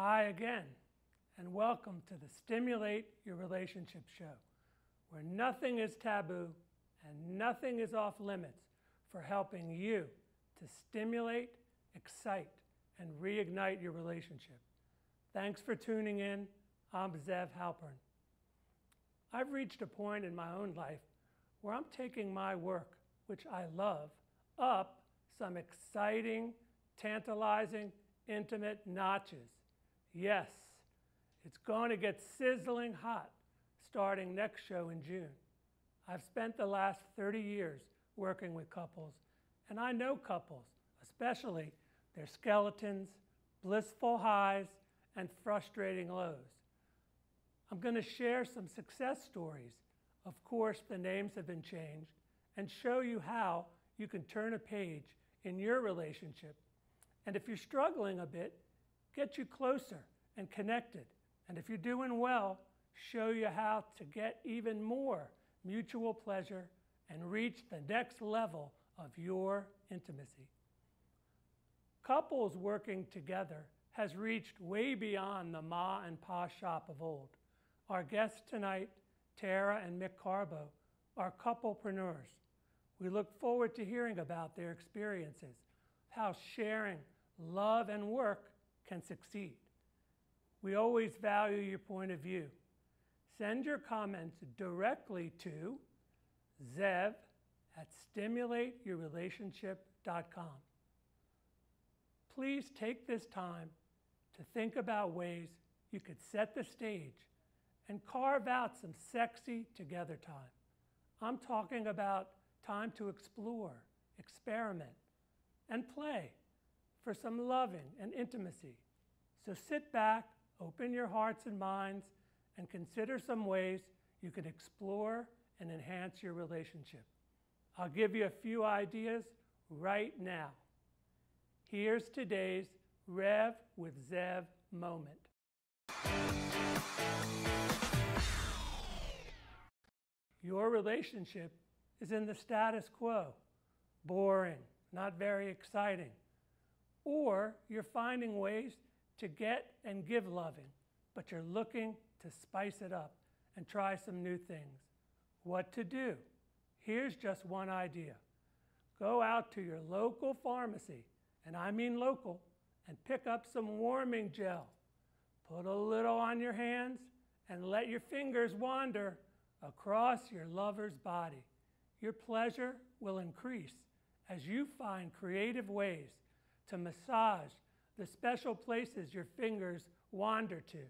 Hi again, and welcome to the Stimulate Your Relationship Show, where nothing is taboo and nothing is off limits for helping you to stimulate, excite, and reignite your relationship. Thanks for tuning in. I'm Zev Halpern. I've reached a point in my own life where I'm taking my work, which I love, up some exciting, tantalizing, intimate notches. Yes, it's going to get sizzling hot starting next show in June. I've spent the last 30 years working with couples, and I know couples, especially their skeletons, blissful highs, and frustrating lows. I'm going to share some success stories. Of course, the names have been changed, and show you how you can turn a page in your relationship. And if you're struggling a bit, get you closer and connected. And if you're doing well, show you how to get even more mutual pleasure and reach the next level of your intimacy. Couples working together has reached way beyond the ma and pa shop of old. Our guests tonight, Tara and Mick Carbo, are couplepreneurs. We look forward to hearing about their experiences, how sharing love and work can succeed. We always value your point of view. Send your comments directly to zev@stimulateyourrelationship.com. Please take this time to think about ways you could set the stage and carve out some sexy together time. I'm talking about time to explore, experiment, and play for some loving and intimacy. So sit back, open your hearts and minds, and consider some ways you can explore and enhance your relationship. I'll give you a few ideas right now. Here's today's Rev with Zev moment. Your relationship is in the status quo, boring, not very exciting. Or you're finding ways to get and give loving, but you're looking to spice it up and try some new things. What to do? Here's just one idea. Go out to your local pharmacy, and I mean local, and pick up some warming gel. Put a little on your hands and let your fingers wander across your lover's body. Your pleasure will increase as you find creative ways to massage the special places your fingers wander to.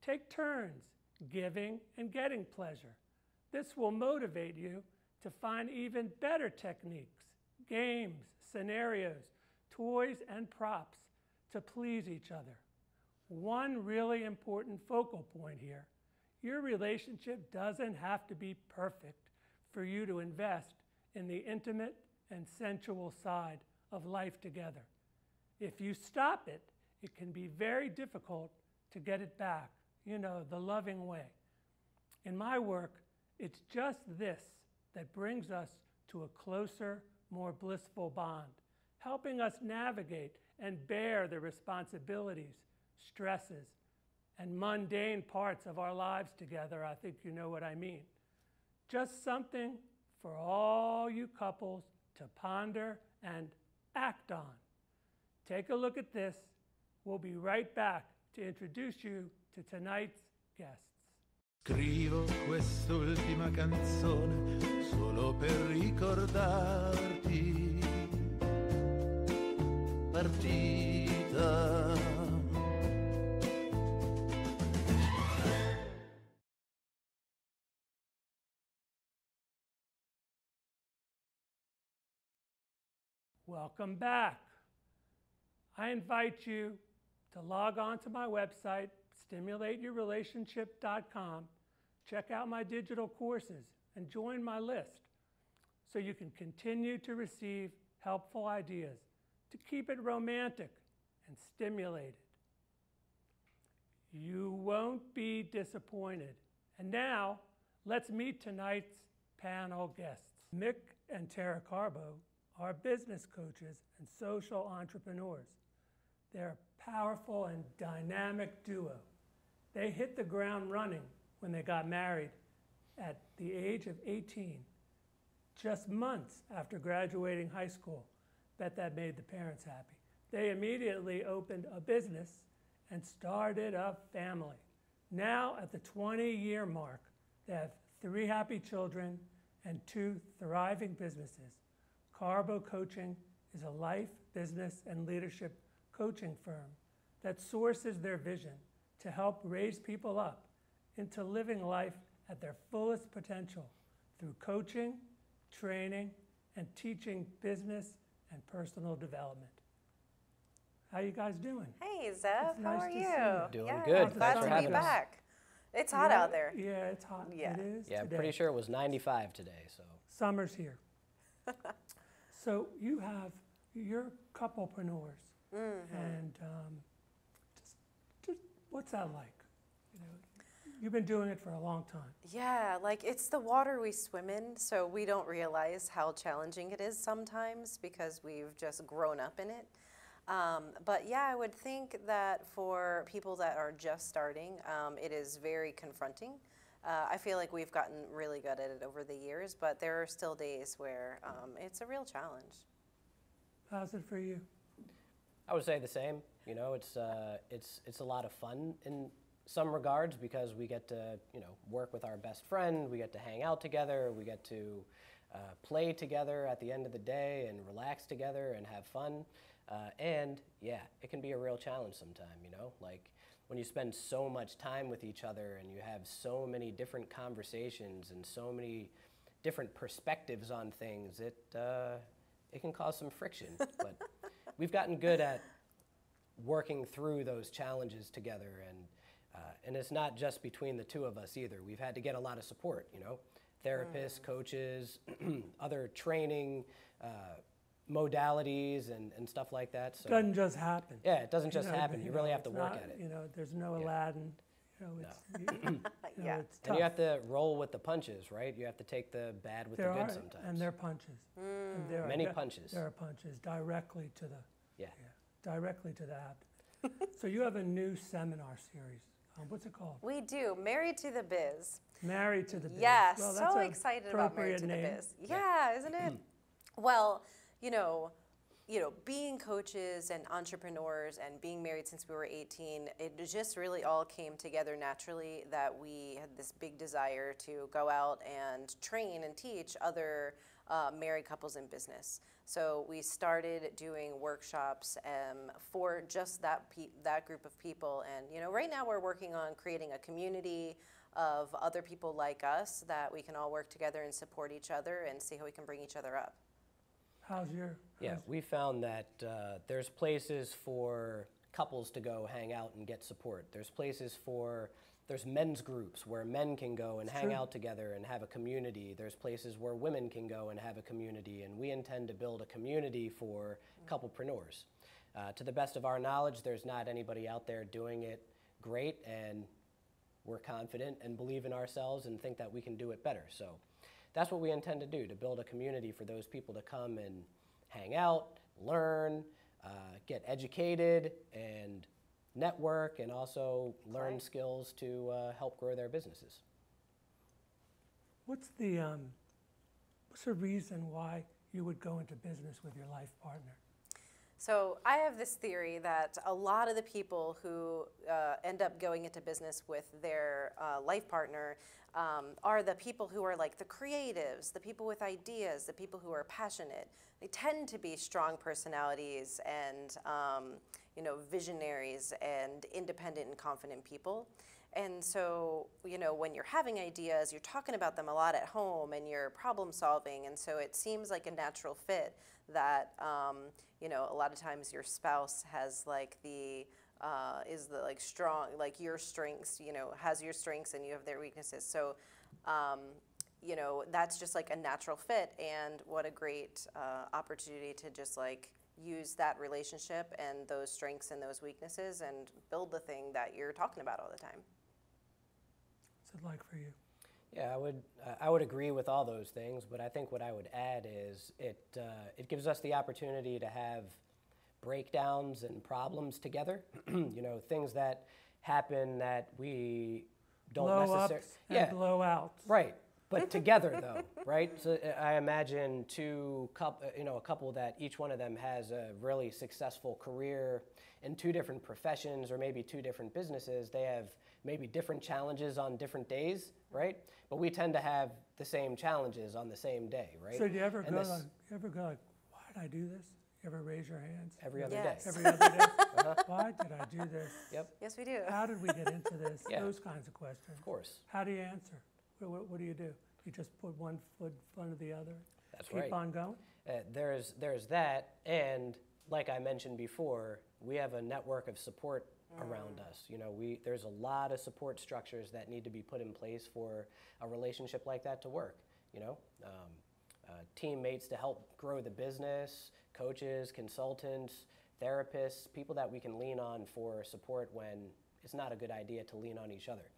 Take turns giving and getting pleasure. This will motivate you to find even better techniques, games, scenarios, toys, and props to please each other. One really important focal point here: your relationship doesn't have to be perfect for you to invest in the intimate and sensual side of life together. If you stop it, it can be very difficult to get it back, the loving way. In my work, it's just this that brings us to a closer, more blissful bond, helping us navigate and bear the responsibilities, stresses, and mundane parts of our lives together. I think you know what I mean. Just something for all you couples to ponder and act on. Take a look at this. We'll be right back to introduce you to tonight's guests. Scrivo quest'ultima canzone solo per ricordarti, partita. Welcome back. I invite you to log on to my website, stimulateyourrelationship.com, check out my digital courses, and join my list so you can continue to receive helpful ideas to keep it romantic and stimulated. You won't be disappointed. And now, let's meet tonight's panel guests. Mick and Tara Carbo are business coaches and social entrepreneurs. They're powerful and dynamic duo. They hit the ground running when they got married at the age of 18, just months after graduating high school. Bet that made the parents happy. They immediately opened a business and started a family. Now, at the 20-year mark, they have 3 happy children and 2 thriving businesses. Carbo Coaching is a life, business, and leadership coaching firm that sources their vision to help raise people up into living life at their fullest potential through coaching, training, and teaching business and personal development. How you guys doing? Hey, Zev, It's how nice are to see you? you. Doing Yeah, good. Glad Thanks for to be having us. back. It's hot out there. Yeah, it's hot. Yeah. It is Yeah, I'm today. pretty sure it was 95 today, so. Summer's here. So you're couplepreneurs, and just what's that like? You know, you've been doing it for a long time. Yeah, like it's the water we swim in, so we don't realize how challenging it is sometimes because we've just grown up in it. But yeah, I would think that for people that are just starting, it is very confronting. I feel like we've gotten really good at it over the years, but there are still days where it's a real challenge. How's it for you? I would say the same. You know, it's a lot of fun in some regards because we get to, you know, work with our best friend, we get to hang out together, we get to play together at the end of the day and relax together and have fun. And yeah, it can be a real challenge sometime, you know, like when you spend so much time with each other and you have so many different conversations and so many different perspectives on things, it can cause some friction. But we've gotten good at working through those challenges together, and it's not just between the two of us either. We've had to get a lot of support, you know, therapists, coaches, other training modalities and stuff like that. So It doesn't just happen. yeah, it doesn't You just know, happen. You really have to it's work not, at it. You know, there's no Yeah. Aladdin. You know, it's, Yeah. it's tough. And you have to roll with the punches, right? You have to take the bad with There the good are, sometimes. and they're punches. And there Many are, punches. There are punches directly to the Yeah. directly to the abdomen. So you have a new seminar series. What's it called? We do. Married to the Biz. Married to the Biz. Yeah, Well, that's so an excited about Married to the appropriate name. Biz. Yeah, isn't it? Well, you know, being coaches and entrepreneurs and being married since we were 18, it just really all came together naturally that we had this big desire to go out and train and teach other married couples in business. So we started doing workshops for just that group of people. And you know, right now we're working on creating a community of other people like us that we can all work together and support each other and see how we can bring each other up. Yeah, we found that there's places for couples to go hang out and get support. There's men's groups where men can go and hang out together and have a community. There's places where women can go and have a community, and we intend to build a community for couplepreneurs. To the best of our knowledge, there's not anybody out there doing it great, and we're confident and believe in ourselves and think that we can do it better. So that's what we intend to do, to build a community for those people to come and hang out, learn, get educated, and network, and also learn skills to help grow their businesses. What's the reason why you would go into business with your life partner? So I have this theory that a lot of the people who end up going into business with their life partner are the people who are like the creatives, the people with ideas, the people who are passionate. They tend to be strong personalities and you know, visionaries and independent and confident people. And so, you know, when you're having ideas, you're talking about them a lot at home and you're problem solving. And so it seems like a natural fit that, you know, a lot of times your spouse has like is the like strong, like your strengths, you know, has your strengths and you have their weaknesses. So, you know, that's just like a natural fit, and what a great opportunity to just like use that relationship and those strengths and those weaknesses and build the thing that you're talking about all the time. What's it like for you? Yeah, I would agree with all those things, but I think what I would add is it gives us the opportunity to have breakdowns and problems together. You know, things that happen that we don't Blow necessarily... ups and blow outs. Right. But together, though, right? So I imagine a couple that each one of them has a really successful career in two different professions or maybe two different businesses. They have maybe different challenges on different days, right? But we tend to have the same challenges on the same day, right? So do you ever go like, why did I do this? You ever raise your hands? Every other Yes. day. Every other day? Why did I do this? Yep, Yes, we do. How did we get into this? Yeah. Those kinds of questions. of course. How do you answer? What do? You just put one foot in front of the other? That's Keep right. on going? There's that, and like I mentioned before, we have a network of support around us. You know, there's a lot of support structures that need to be put in place for a relationship like that to work. You know, teammates to help grow the business, coaches, consultants, therapists, people that we can lean on for support when it's not a good idea to lean on each other.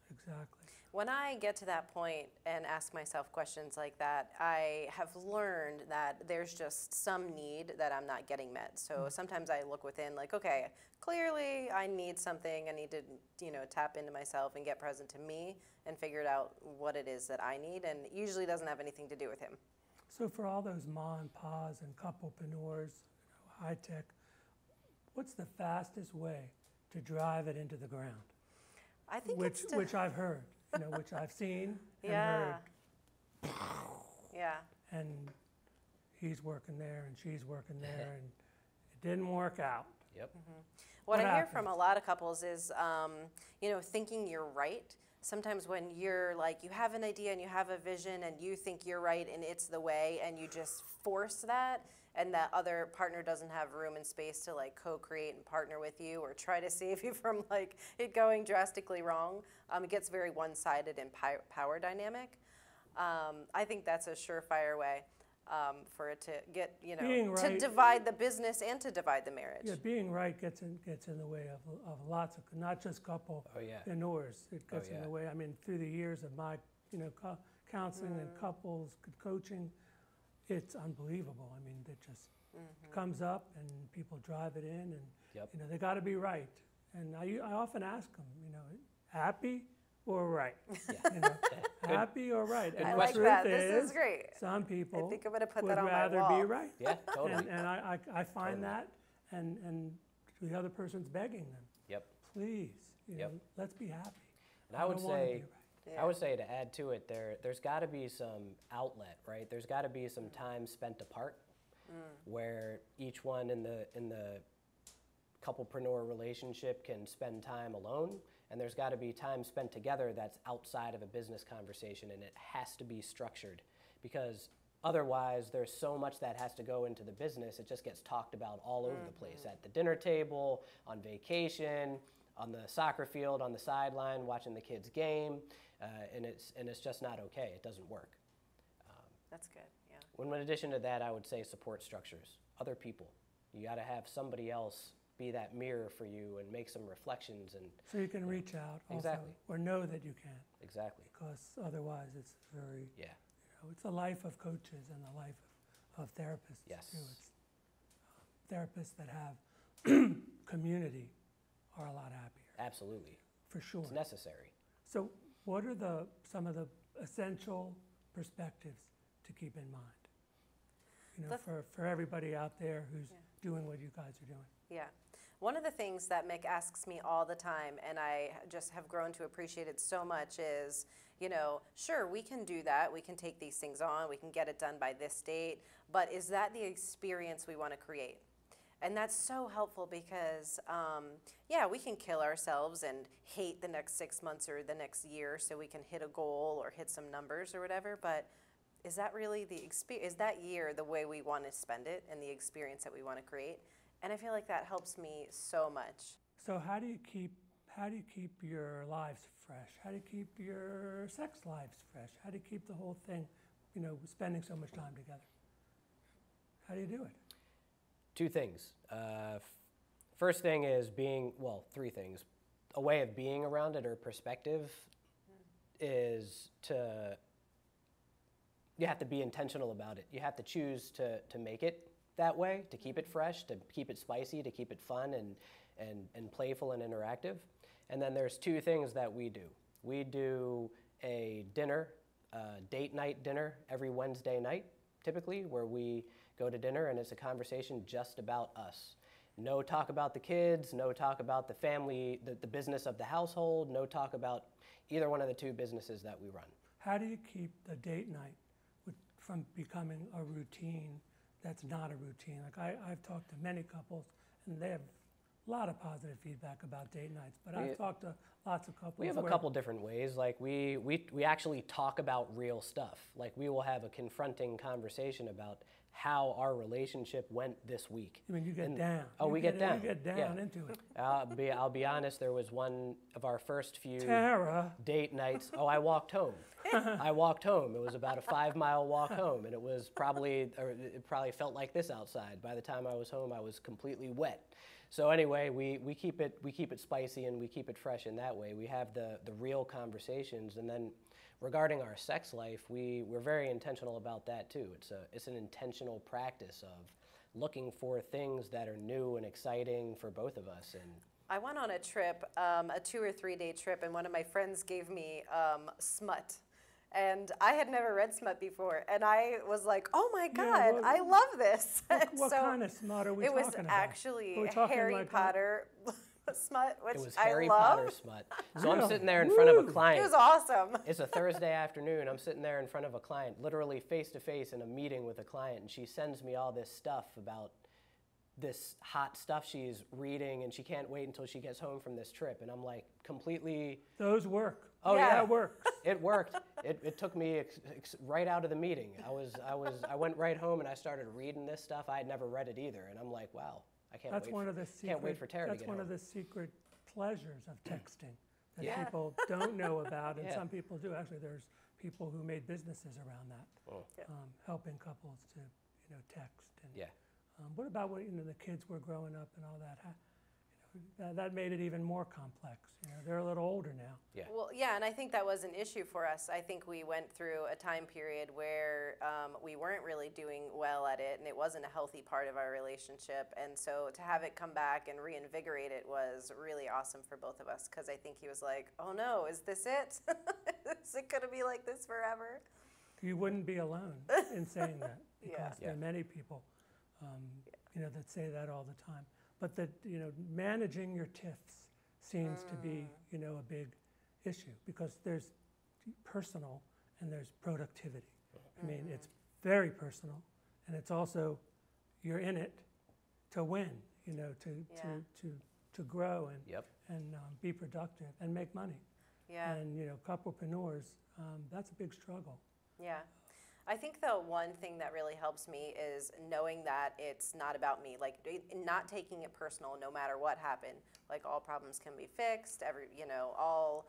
Exactly. When I get to that point and ask myself questions like that, I have learned that there's just some need that I'm not getting met. So sometimes I look within like, okay, clearly I need something. I need to, tap into myself and get present to me and figure out what it is that I need. And it usually doesn't have anything to do with him. So for all those ma and pas and couplepreneurs, high tech, what's the fastest way to drive it into the ground? I think Which I've heard, which I've seen and yeah. heard. Yeah. And he's working there and she's working there and it didn't work out. Yep. What I hear happens? from a lot of couples is, thinking you're right. Sometimes when you're like, you have an idea and you have a vision and you think you're right and it's the way and you just force that and that other partner doesn't have room and space to like co-create and partner with you or try to save you from like it going drastically wrong, it gets very one-sided and power dynamic. I think that's a surefire way for it to get, Being to right- divide the business and to divide the marriage. Yeah, being right gets in the way of lots of, not just couplepreneurs. It gets in the way. I mean, through the years of my, counseling and couples coaching, it's unbelievable. I mean, it just comes up and people drive it in and, they got to be right. And I often ask them, happy or right? Yeah. Happy or right? And I the like truth that. This is great. Some people I think I'm going to put would that on my rather wall. be right. Yeah, totally. And I find Totally. that, and the other person's begging them, Yep. please, Yep. let's be happy. And I would don't wanna say, be right. Yeah. I would say to add to it, there's got to be some outlet, right? There's got to be some time spent apart, where each one in the couplepreneur relationship can spend time alone, and there's got to be time spent together that's outside of a business conversation, and it has to be structured, because otherwise there's so much that has to go into the business. It just gets talked about all over the place, at the dinner table, on vacation, on the soccer field, on the sideline, watching the kids' game, and it's just not okay. It doesn't work. That's good, yeah. When in addition to that, I would say support structures, other people. You got to have somebody else be that mirror for you and make some reflections and So you can reach out also, Exactly. or know that you can, exactly. because otherwise it's very, Yeah. it's a life of coaches and a life of therapists Yes. too. It's therapists that have community are a lot happier, Absolutely. for sure. It's necessary. So what are some of the essential perspectives to keep in mind? For everybody out there who's doing what you guys are doing. Yeah. One of the things that Mick asks me all the time, and I just have grown to appreciate it so much, is, sure, we can do that. We can take these things on. We can get it done by this date. But is that the experience we want to create? And that's so helpful because, we can kill ourselves and hate the next 6 months or the next year so we can hit a goal or hit some numbers or whatever. But is that really the experience? Is that year the way we want to spend it and the experience that we want to create? And I feel like that helps me so much. So how do you keep your lives fresh? How do you keep your sex lives fresh? How do you keep the whole thing, spending so much time together? How do you do it? Two things. First thing is three things. A way of being around it or perspective is you have to be intentional about it. You have to choose to make it that way, to keep it fresh, to keep it spicy, to keep it fun and playful and interactive. And then there's two things that we do. We do a dinner, date night dinner every Wednesday night, typically, where we go to dinner and it's a conversation just about us. No talk about the kids, no talk about the family, the business of the household, no talk about either one of the two businesses that we run. How do you keep the date night from becoming a routine that's not a routine? Like I've talked to many couples and they have a lot of positive feedback about date nights, but I've talked to lots of couples. We have a couple different ways. Like we actually talk about real stuff. Like we will have a confronting conversation about how our relationship went this week. I mean, you get down. Oh, we get down. You get down into it. I'll be honest, there was one of our first few Tara. date nights. Oh, I walked home. I walked home. It was about a 5-mile walk home, and it probably felt like this outside. By the time I was home, I was completely wet. So anyway, we keep it spicy and we keep it fresh in that way. We have the real conversations, and then regarding our sex life, we're very intentional about that too. It's an intentional practice of looking for things that are new and exciting for both of us. And I went on a trip, a 2 or 3 day trip, and one of my friends gave me smut. And I had never read smut before, and I was like, "Oh my God, I love this!" What kind of smut are we talking about? It was actually Harry Potter smut, which it was I Harry love. Potter smut. So I'm sitting there in front of a client. It was awesome. It's a Thursday afternoon. I'm sitting there in front of a client, literally face to face in a meeting with a client, and she sends me all this stuff about this hot stuff she's reading, and she can't wait until she gets home from this trip. And I'm like, completely. Those work. Oh yeah, that works. It worked. It took me right out of the meeting. I went right home and I started reading this stuff. I had never read it either, and I'm like, wow, can't wait for Tara to get home. That's one of the secret pleasures of texting that people don't know about, and some people do. Actually, there's people who made businesses around that, helping couples to text. And, what about when the kids were growing up and all that? That made it even more complex. They're a little older now. Yeah. Well, yeah, and I think that was an issue for us. I think we went through a time period where we weren't really doing well at it, and it wasn't a healthy part of our relationship. And so to have it come back and reinvigorate it was really awesome for both of us, because I think he was like, "Oh no, is this it? Is it going to be like this forever?" You wouldn't be alone in saying that, because there are many people, that say that all the time. But that managing your tiffs seems to be a big issue, because there's personal and there's productivity. I mean, it's very personal, and it's also you're in it to win, to grow and be productive and make money. Yeah. And couplepreneurs, that's a big struggle. Yeah. I think the one thing that really helps me is knowing that it's not about me, like not taking it personal no matter what happened. Like all problems can be fixed, all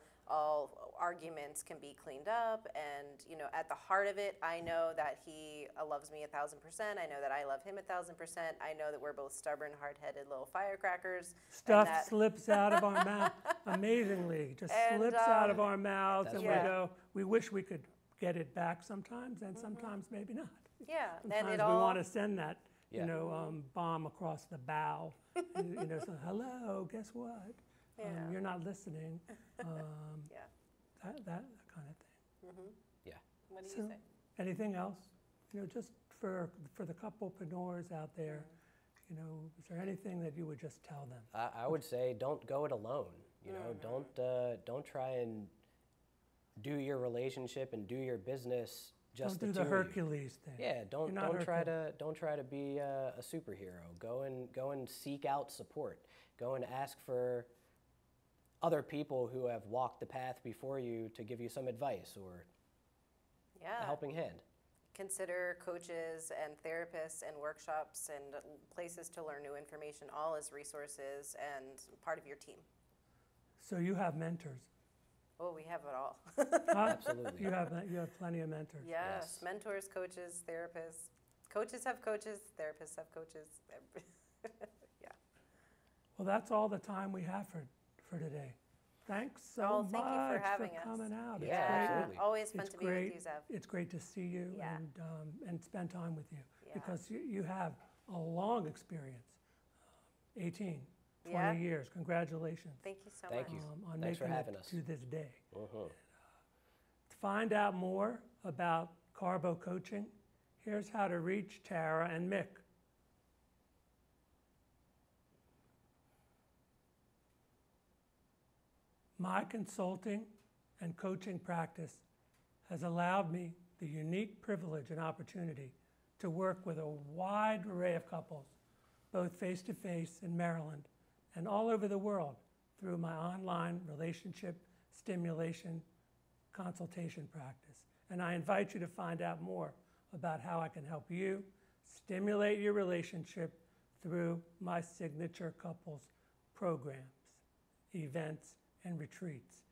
arguments can be cleaned up, and at the heart of it, I know that he loves me 1,000%. I know that I love him 1,000%. I know that we're both stubborn, hard-headed little firecrackers. Stuff slips out of our mouth amazingly, just slips out of our mouths, and we wish we could get it back sometimes, and sometimes maybe not. Yeah, sometimes and we want to send that, bomb across the bow. So, hello, guess what? You're not listening. That kind of thing. Yeah. What do you think? Anything else? Just for the couplepreneurs out there, is there anything that you would just tell them? I would say don't go it alone. Don't try and do your relationship and do your business just don't do the Hercules thing. Yeah, don't try to be a superhero. Go and seek out support. Go and ask for other people who have walked the path before you to give you some advice or a helping hand. Consider coaches and therapists and workshops and places to learn new information, all as resources and part of your team. So you have mentors. Oh, we have it all. Absolutely. You have plenty of mentors. Yes, mentors, coaches, therapists. Coaches have coaches, therapists have coaches. Well, that's all the time we have for today. Thanks so thank you for having us. Coming out. Yeah, absolutely. Always fun to be with you, Zev. It's great to see you and spend time with you, because you have a long experience, 18, 20 Yeah. years. Congratulations. Thank you so Thank much. you. On Thanks for making having it us. to this day. Uh-huh. To find out more about Carbo coaching, here's how to reach Tara and Mick. My consulting and coaching practice has allowed me the unique privilege and opportunity to work with a wide array of couples, both face-to-face in Maryland and all over the world through my online relationship stimulation consultation practice. And I invite you to find out more about how I can help you stimulate your relationship through my signature couples programs, events, and retreats.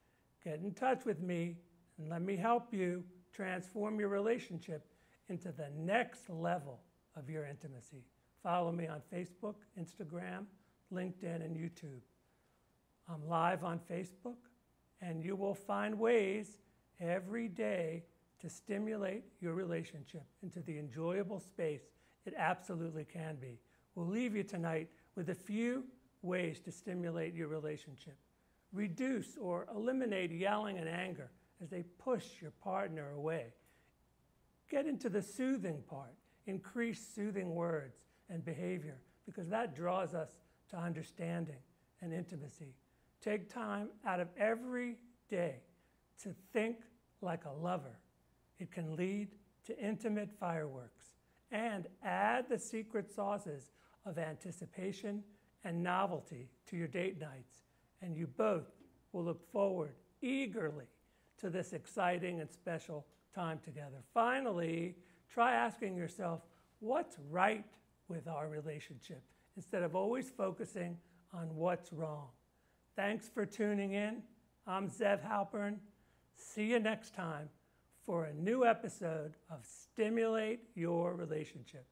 Get in touch with me and let me help you transform your relationship into the next level of your intimacy. Follow me on Facebook, Instagram, LinkedIn, and YouTube. I'm live on Facebook, and you will find ways every day to stimulate your relationship into the enjoyable space it absolutely can be. We'll leave you tonight with a few ways to stimulate your relationship. Reduce or eliminate yelling and anger as they push your partner away. Get into the soothing part. Increase soothing words and behavior because that draws us to understanding and intimacy. Take time out of every day to think like a lover. It can lead to intimate fireworks. And add the secret sauces of anticipation and novelty to your date nights. And you both will look forward eagerly to this exciting and special time together. Finally, try asking yourself, what's right with our relationship instead of always focusing on what's wrong. Thanks for tuning in. I'm Zev Halpern. See you next time for a new episode of Stimulate Your Relationship.